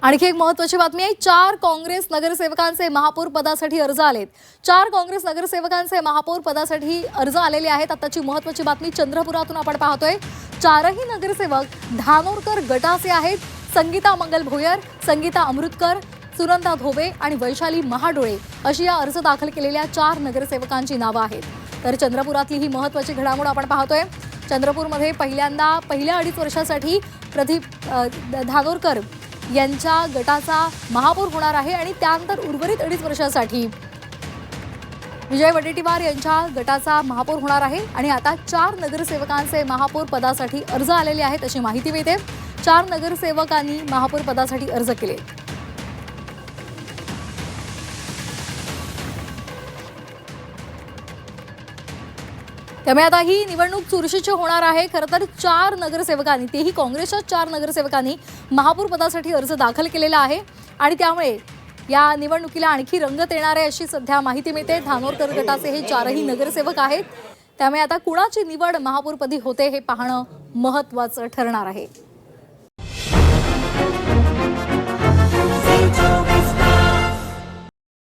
आणखी एक महत्त्वाची बातमी आहे। 4 काँग्रेस नगरसेवकांचे महापौर पदासाठी अर्ज आलेत। 4 काँग्रेस नगरसेवकांचे महापौर पदासाठी अर्ज आलेले आहेत। आताची महत्त्वाची बातमी चंद्रपुरातून आपण पाहतोय। 4ही नगरसेवक धानोरकर गटाचे आहेत। संगीता मंगल भोयर, संगीता अमृतकर, सुनंदा धोबे आणि वैशाली महाडोळे अशी या अर्ज दाखल केलेल्या 4 नगरसेवकांची नावे आहेत। तर चंद्रपुरातली ही महत्त्वाची घडामोड आपण पाहतोय। चंद्रपूरमध्ये पहिल्या 2.5 वर्षासाठी प्रदीप धानोरकर यांच्या गटाचा महापौर होणार आहे आणि त्यानंतर उर्वरित 2.5 वर्षासाठी विजय वडेट्टीवार यांच्या गटाचा महापौर होणार आहे। आणि आता 4 नगरसेवकांचे महापौर पदासाठी अर्ज आलेले आहेत अशी माहिती मिळते। 4 नगरसेवकांनी महापौर पदासाठी अर्ज केले। त्यामुळे आता ही निवडणूक चुरशीची होणार आहे। खरं तर 4 नगरसेवकांनी, तेही काँग्रेसच्या 4 नगरसेवकांनी महापौर पदासाठी अर्ज दाखल केलेला आहे आणि त्यामुळे या निवडणुकीला आणखी रंगत येणार आहे अशी सध्या माहिती मिळते। धानोरकर गटाचे हे 4ही नगरसेवक आहेत। त्यामुळे आता कुणाची निवड महापौरपदी होते हे पाहणं महत्त्वाचं ठरणार आहे।